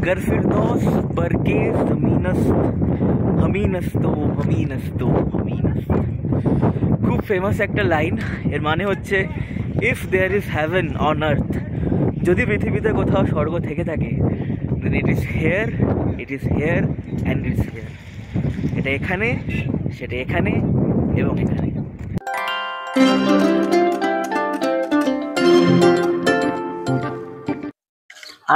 मगर फिर दोस्त बरके जमीनस्त हमीनस्तो हमीनस्तो हमीनस्त खूब फेमास একটা লাইন। এর মানে হচ্ছে if there is heaven on earth, যদি পৃথিবীতে কোথাও স্বর্গ থেকে থাকে, then it is here, it is here and it's here. এটা এখানে, সেটা এখানে এবং এখানে।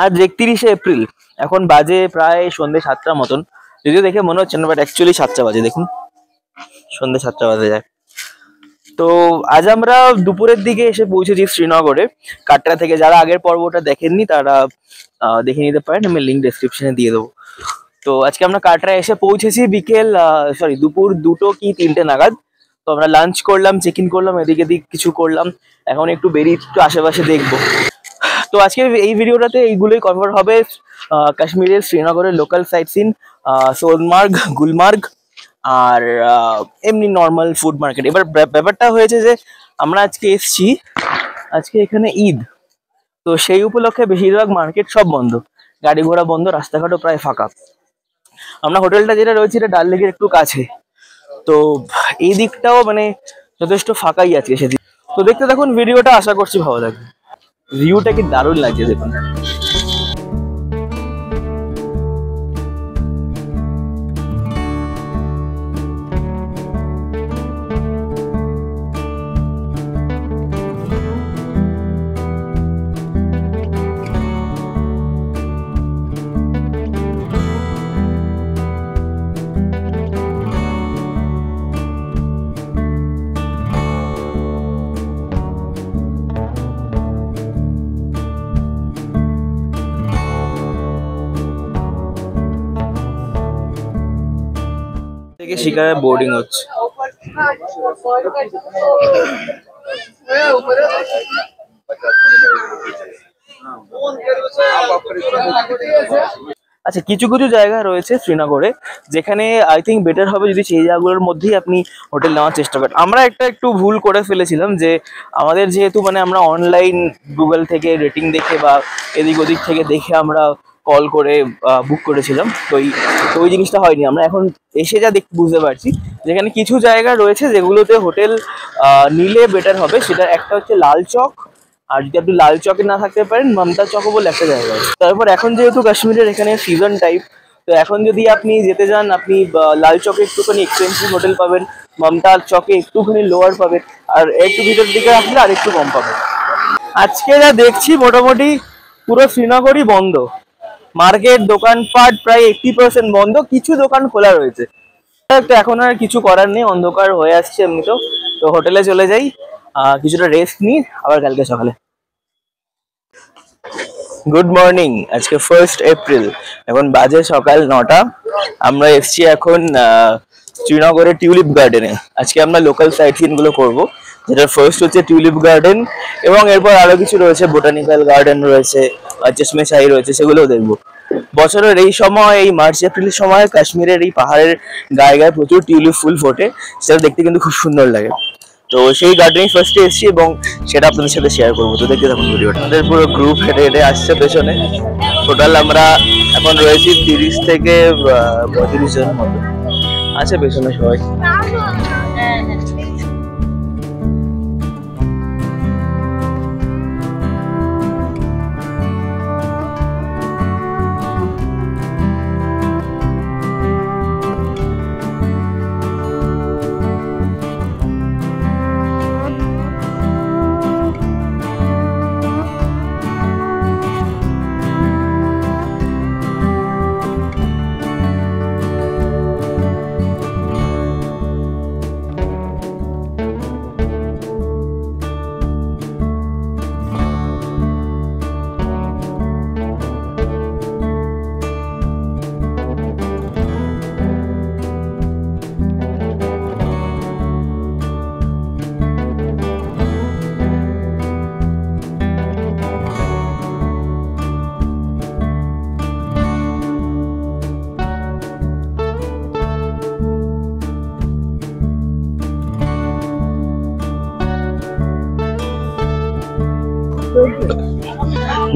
আজ 31শে এপ্রিল, এখন বাজে প্রায় সন্ধ্যে 7টার মতন, যদিও দেখে মনে হচ্ছে না, বাট অ্যাকচুয়ালি 7টা বাজে। দেখুন সন্ধ্যে 7টা বাজে যায়। তো আজ আমরা দুপুরের দিকে এসে পৌঁছেছি শ্রীনগরে কাটরা থেকে। যারা আগের পর্বটা দেখেননি তারা দেখে নিতে পারেন, আমি লিঙ্ক ডেসক্রিপশনে দিয়ে দেবো। তো আজকে আমরা কাটরায় এসে পৌঁছেছি বিকেল দুপুর 2টো কি 3টে নাগাদ। তো আমরা লাঞ্চ করলাম, চেক ইন করলাম, এদিক এদিক কিছু করলাম, এখন একটু বেরিয়ে একটু আশেপাশে দেখবো। তো আজকে এই ভিডিওটাতে এইগুলোই কভার হবে, কাশ্মীরের শ্রীনগরের local sightseeing, Sonmarg, Gulmarg আর এমনি নর্মাল ফুড মার্কেট। এবার ব্যাপারটা হয়েছে যে আমরা আজকে এসছি, আজকে এখানে ঈদ, তো সেই উপলক্ষে বেশিরভাগ মার্কেট সব বন্ধ, গাড়ি ঘোড়া বন্ধ, রাস্তাঘাটও প্রায় ফাঁকা। আমরা হোটেলটা যেটা রয়েছে এটা ডাল লেকের একটু কাছে, তো এই দিকটাও মানে যথেষ্ট ফাঁকাই আছে সেদিক। তো দেখতে দেখুন ভিডিওটা, আশা করছি ভালো লাগবে। ভিউটা কি দারুণ লাগছে দেখুন। থেকে শিকারে বোর্ডিং হচ্ছে। আচ্ছা, কিছু কিছু জায়গা রয়েছে শ্রীনগরে যেখানে আই থিঙ্ক বেটার হবে যদি সেই জায়গাগুলোর মধ্যেই আপনি হোটেল নেওয়ার চেষ্টা করেন। আমরা একটু ভুল করে ফেলেছিলাম যে আমাদের যেহেতু মানে আমরা অনলাইন গুগল থেকে রেটিং দেখে বা এদিক ওদিক থেকে দেখে আমরা কল করে বুক করেছিলাম, তো ওই জিনিসটা হয়নি। আমরা এখন এসে যা বুঝতে পারছি যেখানে কিছু জায়গা রয়েছে যেগুলোতে হোটেল নিলে বেটার হবে। সেটা একটা হচ্ছে লাল চক, আর যদি আপনি লাল চকে না থাকতে পারেন মমতা চকও বলে একটা জায়গা আছে। তারপর এখন যেহেতু কাশ্মীরের এখানে সিজন টাইপ, তো এখন যদি আপনি যেতে যান আপনি লাল চকে একটুখানি এক্সপেন্সিভ হোটেল পাবেন, মমতা চকে একটুখানি লোয়ার পাবেন, আর একটু ভিতর দিকে আসলে আর একটু কম পাবেন। আজকে যা দেখছি মোটামুটি পুরো শ্রীনগরই বন্ধ, মার্কেট দোকানপাট প্রায় 80% বন্ধ, কিছু দোকান খোলা রয়েছে। তো এখন আর কিছু করার নেই, অন্ধকার হয়ে আসছে এমনিতেও। তো হোটেলে চলে যাই, কিছুটা রেস্ট নিই, আবার কালকে সকালে। গুড মর্নিং, আজকে 1 এপ্রিল, এখন বাজে সকাল 9টা। আমরা এসছি এখন শ্রীনগরের টিউলিপ গার্ডেনে। আজকে আমরা লোকাল সাইট সিন গুলো করবো, যেটা ফার্স্ট হচ্ছে টিউলিপ গার্ডেন, এবং এরপর আরো কিছু রয়েছে, বোটানিক্যাল গার্ডেন রয়েছে, চশমে শাহী রয়েছে, সেগুলোও দেখবো। বছরের এই সময়, এই মার্চ এপ্রিলের সময় কাশ্মীরের এই পাহাড়ের গায়ে গায়ে প্রচুর টিউলিপ ফুল ফোটে, সেটা দেখতে কিন্তু খুব সুন্দর লাগে। তো সেই গার্ডেনে ফার্স্টে এসেছি এবং সেটা আপনাদের সাথে শেয়ার করবো। তো দেখতে থাকুন ভিডিওটা। আমাদের পুরো গ্রুপ হেঁটে হেঁটে আসছে পেছনে। টোটাল আমরা এখন রয়েছি 30 থেকে 35 জনের মতো আছে পেছনে সবাই।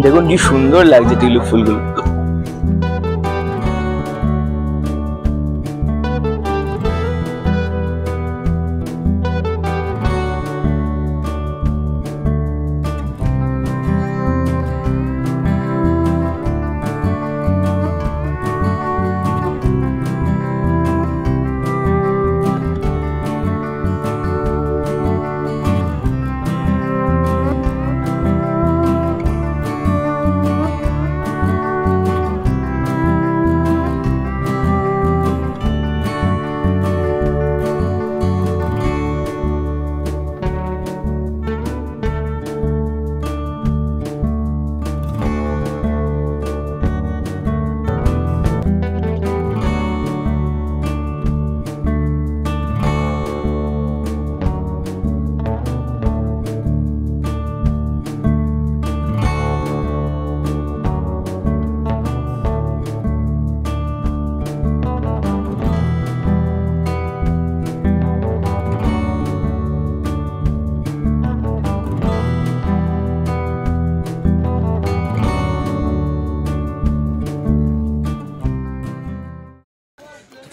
দেখুন কি সুন্দর লাগছে টিউলিপ ফুলগুলো।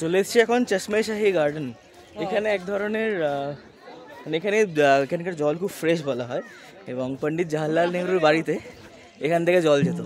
চলে এসেছি এখন চশমে-শাহী গার্ডেন। এখানে এক ধরনের এখানকার জল খুব ফ্রেশ বলা হয় এবং পণ্ডিত জওহরলাল নেহরুর বাড়িতে এখান থেকে জল যেত।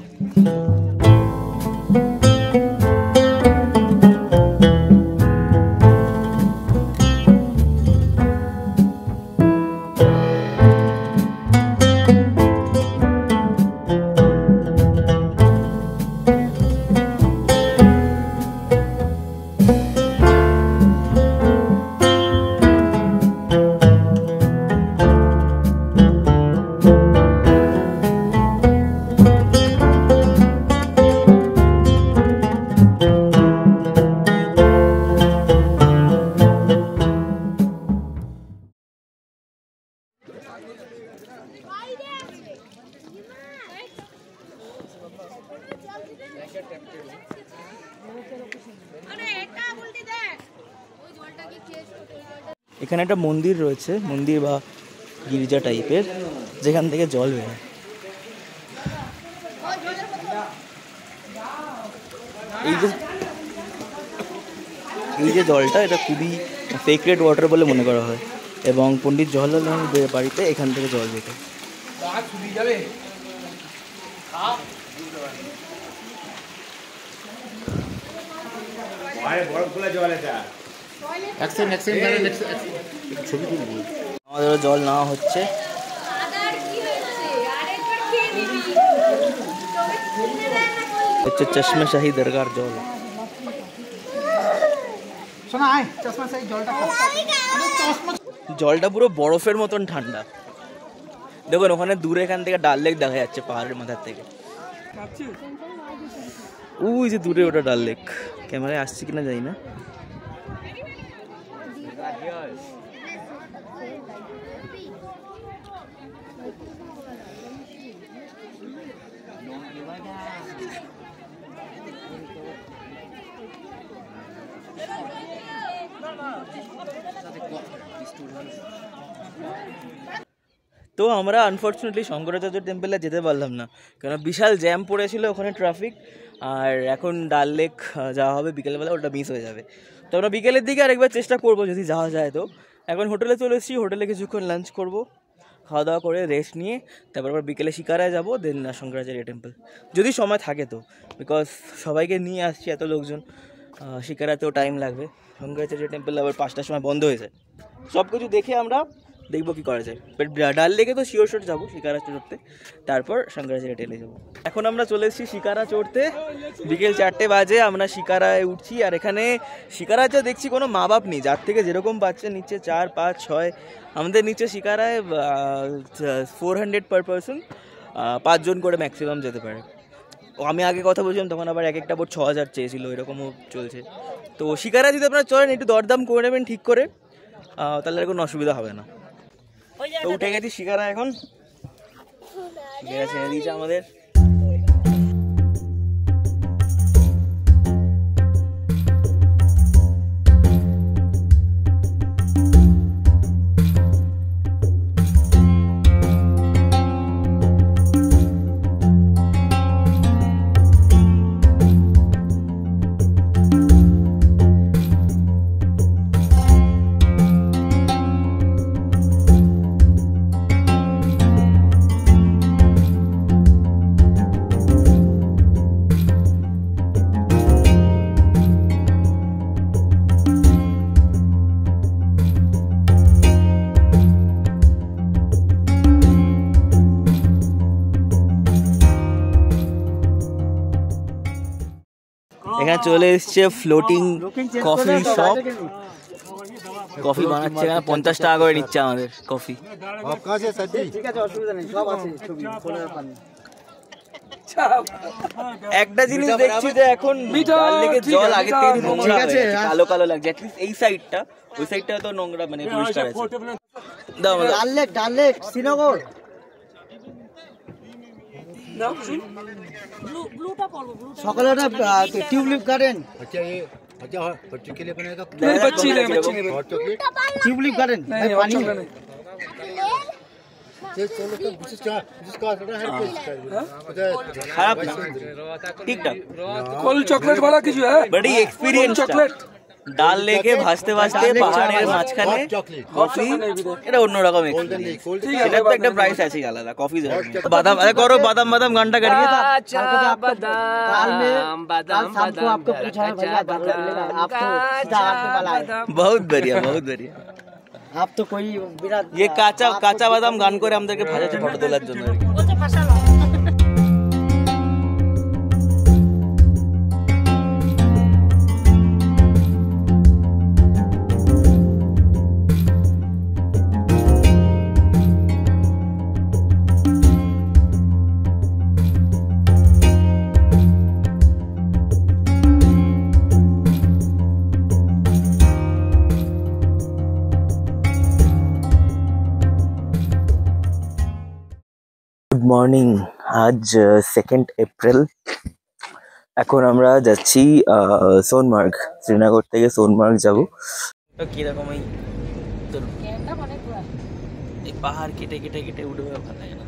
এখানে একটা মন্দির রয়েছে, মন্দির বা গির্জা টাইপের, যেখান থেকে জল বেরোয়। এই যে জলটা, এটা খুবই সেক্রেড ওয়াটার বলে মনে করা হয় এবং পণ্ডিত জওহরলাল নেহরুর বাড়িতে এখান থেকে জল যেত। আমাদেরও জল নেওয়া হচ্ছে। হচ্ছে চশমে-শাহী দরগার জল। জলটা পুরো বরফের মতন ঠান্ডা। দেখুন ওখানে দূরে এখান থেকে ডাল লেক দেখা যাচ্ছে পাহাড়ের মাথার থেকে। ওই যে দূরে ওটা ডাল লেক, ক্যামেরায় আসছে কিনা জানি না। তো আমরা আনফর্চুনেটলি শঙ্করাচার্য টেম্পলে যেতে পারলাম না, কারণ বিশাল জ্যাম পড়েছিল ওখানে, ট্রাফিক। আর এখন ডাল লেক যাওয়া হবে বিকেলবেলা, ওটা মিস হয়ে যাবে। তো আমরা বিকেলের দিকে আরেকবার চেষ্টা করবো যদি যাওয়া যায়। তো এখন হোটেলে চলে এসেছি, হোটেলে কিছুক্ষণ লাঞ্চ করব, খাওয়া দাওয়া করে রেস্ট নিয়ে তারপর আবার বিকেলে শিকারায় যাবো, দেন শঙ্করাচার্য টেম্পল যদি সময় থাকে তো, বিকজ সবাইকে নিয়ে আসছি এত লোকজন, শিকারাতেও টাইম লাগবে। শঙ্করাচার্য টেম্পল আবার 5টার সময় বন্ধ হয়ে যায়। সব কিছু দেখে আমরা দেখবো কি করা যায়। বাট ডাল লেকে তো শিওর যাবো শিকারা চড়তে, তারপর শঙ্করাচার্য টেলে যাবো। এখন আমরা চলে এসেছি শিকারা চড়তে, বিকেল 4টে বাজে আমরা শিকারায় উঠছি। আর এখানে শিকারাতে দেখছি কোনো মা বাপ নেই, যার থেকে যেরকম বাচ্চা নিচ্ছে 4, 5, 6, আমাদের নিচে শিকারায় 400 পার পারসন, 5 জন করে ম্যাক্সিমাম যেতে পারে। আমি আগে কথা বলছিলাম তখন আবার একটা বোট 6000 চেয়েছিল, এরকমও চলছে। তো শিকারা যদি আপনারা চলেন একটু দরদাম করে নেবেন ঠিক করে, তাহলে আর কোনো অসুবিধা হবে না। তো উঠে গেছি শিকারা, এখন শিকারা ছেড়ে দিয়েছে আমাদের। এখানে চলে এসছে ফ্লোটিং কফি শপ, কফি বানাচ্ছে এখানে, 50 টাকা করে নিচ্ছে আমাদের কফি। একটা জিনিস দেখছি যে এখন ডাল লেকের জল আগে থেকে নোংরা হয়ে কালো কালো লাগছে, এই সাইডটা, ওই সাইডটা তো নোংরা মানে পরিষ্কার আছে। ডাল লেক শ্রীনগর সকালে টিউলিপ গার্ডেন, টিউলিপ গার্ডেন খারাপ না, ঠিকঠাক। কোল্ড চকলেট वाला কিছু है बड़ी एक्सपीरियंस चॉकलेट ডাল লেকে ভাসতে ভাসতে পাহাড়ের মাঝখানে কফি, এটা অন্যরকম এটা তো একটা প্রাইস আছে আলাদা। কফি বাদাম করো, বাদাম বাদাম গানটা গাড়িয়ে বহুত बढ़िया बहुत बढ़िया। आप तो कोई ये কাঁচা বাদাম গান করে আমাদেরকে ভাজাচ্ছে ফটো তোলার জন্য। গুড মর্নিং, আজ 2 এপ্রিল। এখন আমরা যাচ্ছি সোনমার্গ। শ্রীনগর থেকে সোনমার্গ যাব। তো কিরকম এই পাহাড় কেটে কেটে কেটে উঠবে, ভালো লাগে না।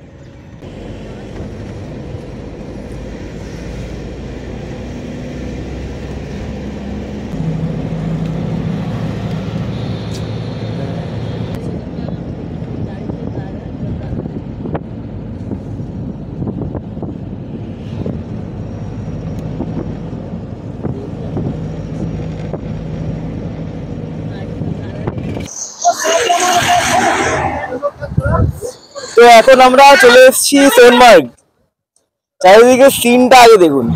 তো এখন আমরা চলে এসেছি সোনমার্গ। চারিদিকে সিনটা আগে দেখুন।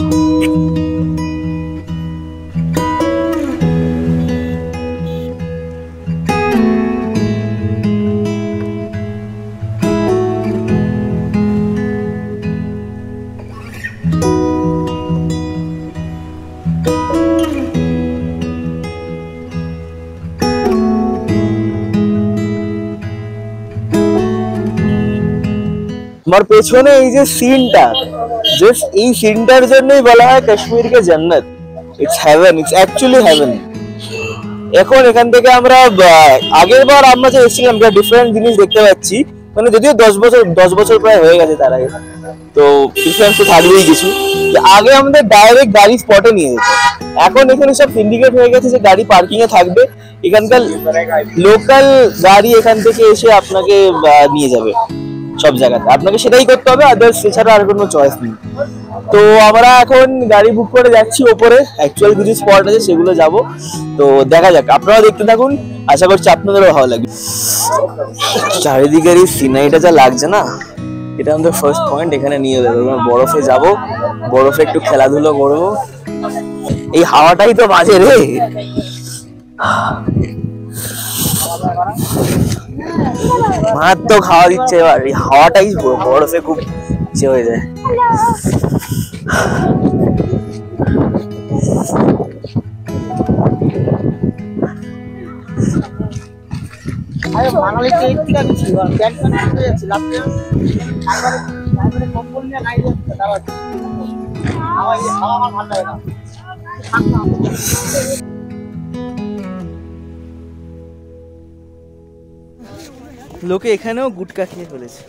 আমার পেছনে এই যে সিনটা, জাস্ট এই সিনটার জন্যই বলা হয় কাশ্মীরকে জান্নাত। It's heaven, it's actually heaven. এখন এখান থেকে আমরা আগের বার আমরা যে এসেছিলাম ডিফারেন্ট জিনিস দেখতে পাচ্ছি, মানে যদিও 10 বছর প্রায় হয়ে গেছে তার আগে, তো ডিফারেন্স তো থাকবেই কিছু। আগে আমাদের ডাইরেক্ট গাড়ি স্পটে নিয়ে যেত, এখন এখানে সব সিন্ডিকেট হয়ে গেছে যে গাড়ি পার্কিং এ থাকবে। এখানকার লোকাল গাড়ি এখান থেকে এসে আপনাকে নিয়ে যাবে সব জায়গাতে, আপনাকে সেটাই করতে হবে, আদার্স এছাড়া আর কোনো চয়েস নেই। তো আমরা এখন গাড়ি বুক করে যাচ্ছি ওপরে। অ্যাকচুয়াল কিছু স্পট আছে সেগুলো যাব, তো দেখা যাক। আপনারা দেখতে থাকুন, আশা করছি আপনাদেরও ভালো লাগবে। চারিদিকের এই সিনারিটা যা লাগছে না, এটা আমাদের ফার্স্ট পয়েন্ট। এখানে নিয়ে যাবো, বরফে যাব, বরফে একটু খেলাধুলো করবো। এই হাওয়াটাই তো বাজে রে। মার তো খাওয়া দিচ্ছে এবার, এই হাওয়াটাই বরফে খুব ইচ্ছে হয়ে যায়। লোকে এখানেও গুটকা খেয়ে ফেলেছে,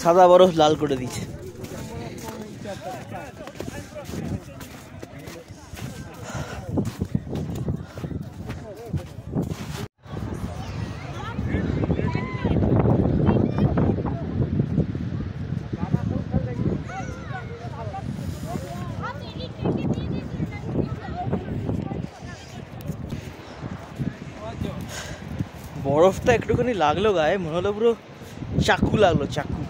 সাদা বরফ লাল করে দিচ্ছে। বরফটা একটুখানি লাগলো গায়ে, মনে হলো পুরো চাকু লাগলো, চাকু।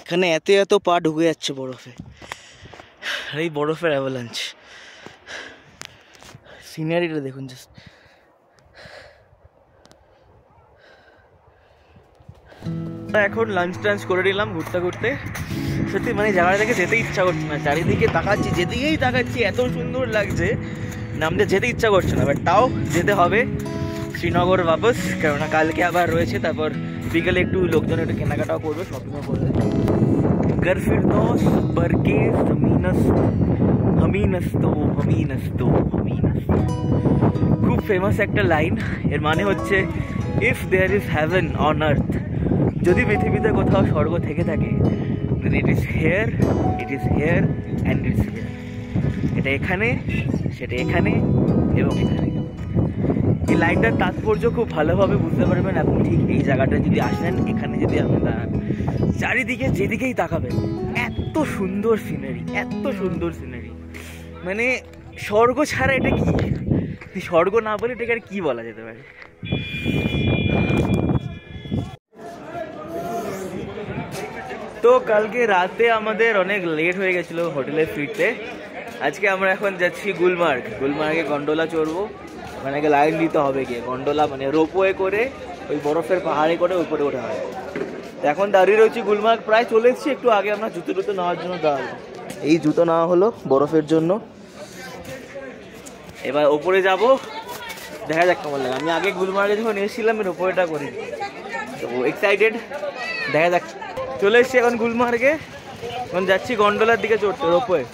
এখানে এত পা ঢুকে যাচ্ছে বরফে, এই বরফের অ্যাভালাঞ্চ। সিনারিটা দেখুন জাস্ট। এখন লাঞ্চ টাঞ্চ করে নিলাম ঘুরতে ঘুরতে। সত্যি মানে জায়গাটা থেকে যেতে ইচ্ছা করছে না, চারিদিকে তাকাচ্ছি, যেদিকেই তাকাচ্ছি এত সুন্দর লাগছে, নামতে যেতে ইচ্ছা করছে না, বাট তাও যেতে হবে শ্রীনগর বাপস, কেননা কালকে আবার রয়েছে। তারপর বিকেলে একটু লোকজন একটু কেনাকাটাও করবে, শপিংও করবে। घर फिरदौस बरके ज़मीनस्त हमीनस्तो हमीनस्तो हमीनस्तो। খুব ফেমাস একটা লাইন, এর মানে হচ্ছে if there is heaven on earth, যদি পৃথিবীতে কোথাও স্বর্গ থেকে থাকে it is here, it is here and it's here. এটা এখানে, সেটা এখানে এবং এখানে। এই লাইনটার তাৎপর্য খুব ভালোভাবে বুঝতে পারবেন আপনি ঠিক এই জায়গাটা যদি আসেন, এখানে যদি আপনি দাঁড়ান, চারিদিকে যেদিকেই তাকাবেন এত সুন্দর সিনারি, এত সুন্দর সিনারি, মানে স্বর্গ ছাড়া এটা কি, স্বর্গ না বলে এটাকে আর কি বলা যেতে পারে। তো কালকে রাতে আমাদের অনেক লেট হয়ে গেছিলো হোটেলে ফিরতে। আজকে আমরা এখন যাচ্ছি গুলমার্গ। গুলমার্গে গন্ডোলা চড়বো, ওখানে লাইন দিতে হবে গিয়ে। গন্ডোলা মানে রোপওয়ে করে ওই বরফের পাহাড়ে করে উপরে ওঠা হয়। এখন দাঁড়িয়ে রয়েছি গুলমার্গ, প্রায় চলে এসেছি। একটু আগে আমরা জুতো টুতো নেওয়ার জন্য দাঁড়ালো, এই জুতো নেওয়া হলো বরফের জন্য। এবার ওপরে যাব, দেখা যাক কেমন লাগে। আমি আগে গুলমার্গে যখন এসেছিলাম এর ওপরেটা করি, তো এক্সাইটেড, দেখা যাক। চলে এসছি এখন গুলমার্গে, এখন যাচ্ছি গন্ডোলার দিকে চড়তে, রোপওয়ে।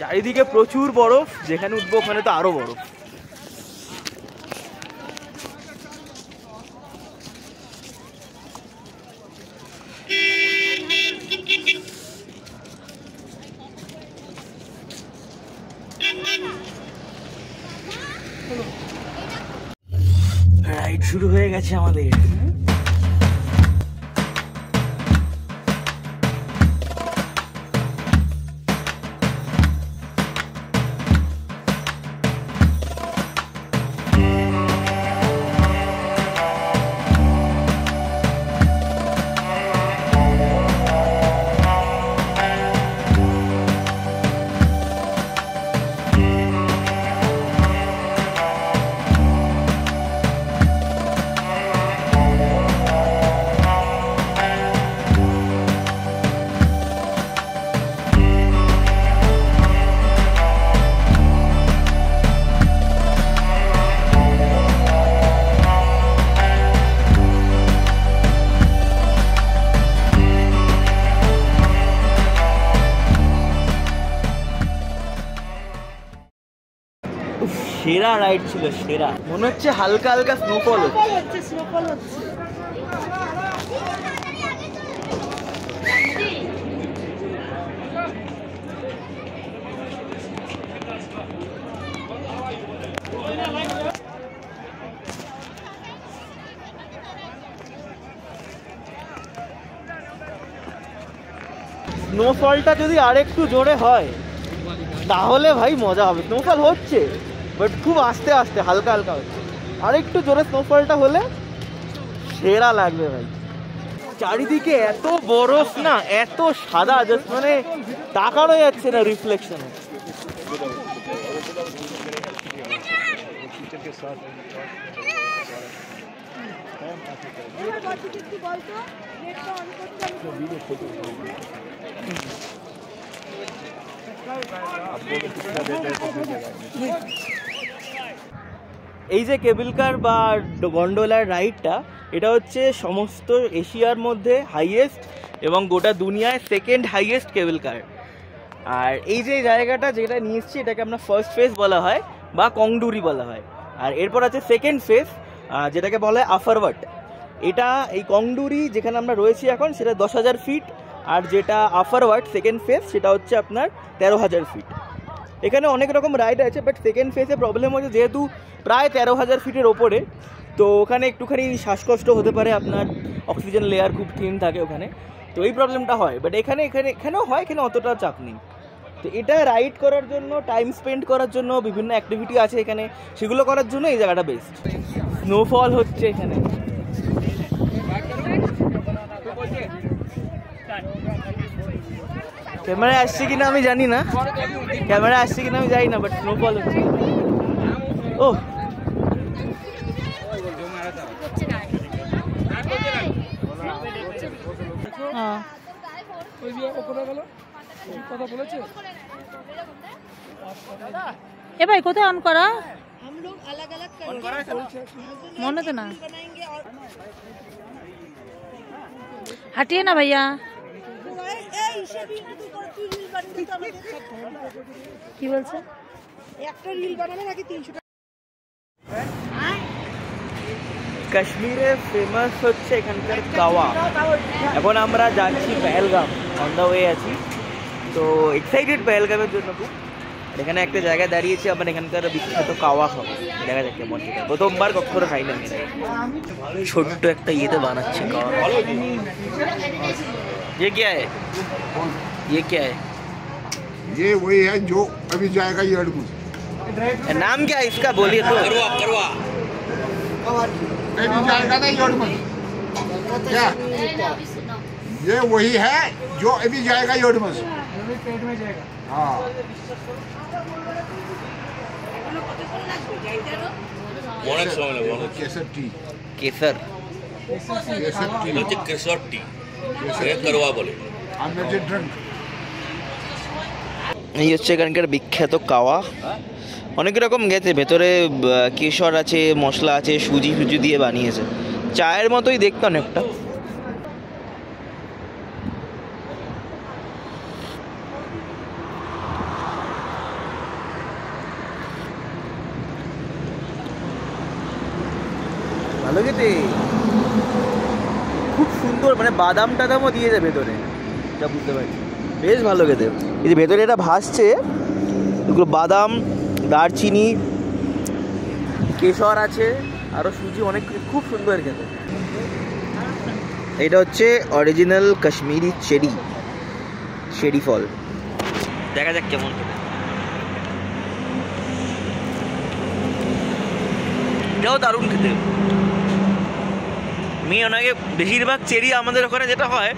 চারিদিকে প্রচুর বরফ, যেখানে উঠবো ওখানে তো আরো বরফ। রাইড শুরু হয়ে গেছে আমাদের। সেরা রাইড ছিল, সেরা। মনে হচ্ছে হালকা হালকা স্নোফল হচ্ছে, স্নোফল হচ্ছে। স্নোফলটা যদি আরেকটু জোরে হয় তাহলে ভাই মজা হবে। স্নোফল হচ্ছে বাট খুব আস্তে আস্তে, হালকা হালকা হচ্ছে। আর একটু জোরে স্নোফলটা হলে সেরা লাগবে ভাই। চারিদিকে এত বরফ না, এত সাদা, জাস্ট মানে তাকানো যাচ্ছে না রিফ্লেকশনে। এই যে কেবল কার বা গন্ডোলার রাইডটা, এটা হচ্ছে সমস্ত এশিয়ার মধ্যে হাইয়েস্ট এবং গোটা দুনিয়ায় সেকেন্ড হাইয়েস্ট কেবল কার। আর এই যে জায়গাটা যেটা নিয়ে এসছি, এটাকে আমরা ফার্স্ট ফেজ বলা হয় বা কংডুরি বলা হয়। আর এরপর আছে সেকেন্ড ফেজ, যেটাকে বলা হয় আফারওয়াট। এটা এই কংডুরি যেখানে আমরা রয়েছি এখন, সেটা 10,000 ফিট। আর যেটা আফারওয়াট সেকেন্ড ফেজ, সেটা হচ্ছে আপনার 13,000 ফিট। এখানে অনেক রকম রাইড আছে, বাট সেকেন্ড ফেজে প্রবলেম হচ্ছে যেহেতু প্রায় 13,000 ফিটের ওপরে, তো ওখানে একটুখানি শ্বাসকষ্ট হতে পারে, আপনার অক্সিজেন লেয়ার খুব থিন থাকে ওখানে, তো এই প্রবলেমটা হয়। বাট এখানেও হয়, এখানে অতটা চাপ নেই। তো এটা রাইড করার জন্য, টাইম স্পেন্ড করার জন্য, বিভিন্ন অ্যাক্টিভিটি আছে এখানে, সেগুলো করার জন্য এই জায়গাটা বেস্ট। স্নোফল হচ্ছে এখানে। ক্যামেরা আসছে কিনা আমি জানি না, বাট স্নোফল হচ্ছে। ও এ ভাই কোথায় অন করা? মনে তো না, হাঁটিয়ে না ভাইয়া। কি বলছে? একটা রিল বানাবে নাকি 300 টাকা? কাশ্মীরে ফেমাস হচ্ছে এখানকার কাওয়া। এখন আমরা যাচ্ছি পেহেলগাম, অন দ্য ওয়ে আছি। তো এক্সাইটেড পেহেলগামের জন্য খুব। এখানে একটা জায়গায় দাঁড়িয়েছি, আমার এখানকার বিখ্যাত কাওয়া খাবো, দেখা যাক কেমন খেতে। প্রথমবার কখনো খাই না। ছোট্ট একটা ইয়েতে বানাচ্ছে কাওয়া। ये क्या है? ये क्या है? ये वही है जो अभी जाएगा ये अड़गुल। नाम क्या है इसका, बोलिए तो। करवा अभी जाएगा ना ये अड़गुल। क्या ये वही है जो अभी जाएगा ये अड़गुल। पेट में जाएगा। हाँ केसर टी, केसर केसर टी करवा बोले। ड्रिंक এই হচ্ছে এখানকার বিখ্যাত কাওয়া। অনেক রকম গেছে, ভেতরে কেশর আছে, মশলা আছে, সুজি সুজি দিয়ে বানিয়েছে, চায়ের মতোই দেখতে অনেকটা। ভালো খেতে, খুব সুন্দর, মানে বাদাম টাদামও দিয়েছে ভেতরে, যা বুঝতে পারছি, বেশ ভালো খেতে। এই যে ভেতরে এটা ভাসছে, এগুলো বাদাম, দারচিনি, কেশর আছে, আরও সুজি, অনেক খুব সুন্দর খেতে। এটা হচ্ছে অরিজিনাল কাশ্মীরি চেরি ফল, দেখা যাক কেমন খেতে। এটাও দারুণ খেতে। আমি ওনাকে বেশিরভাগ চেরি আমাদের ওখানে যেটা হয়,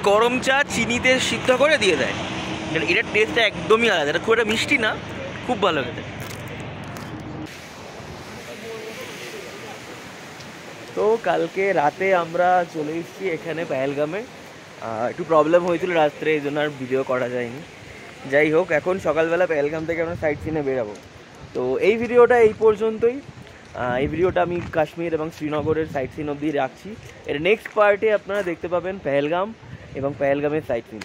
গরম চা চিনিতে সিদ্ধ করে দিয়ে দেয়, এটার টেস্টটা একদমই আলাদা। এটা খুব একটা মিষ্টি না, খুব ভালো খেতে। তো কালকে রাতে আমরা চলে এসেছি এখানে পেহেলগামে। একটু প্রবলেম হয়েছিল রাত্রে, এই জন্য আর ভিডিও করা যায়নি। যাই হোক, এখন সকালবেলা পেহেলগাম থেকে আমরা সাইট সিনে বেরাবো। তো এই ভিডিওটা এই পর্যন্তই। এই ভিডিওটা আমি কাশ্মীর এবং শ্রীনগরের সাইট সিন অবধি রাখছি। এর নেক্সট পার্টে আপনারা দেখতে পাবেন পেহেলগাম এবং পেহেলগামের সাইট সিন।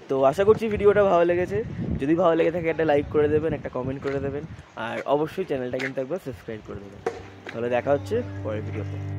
তো আশা করছি ভিডিওটা ভালো লেগেছে। যদি ভালো লেগে থাকে একটা লাইক করে দেবেন, একটা কমেন্ট করে দেবেন, আর অবশ্যই চ্যানেলটা কিন্তু একবার সাবস্ক্রাইব করে দেবেন। তাহলে দেখা হচ্ছে পরের ভিডিওতে।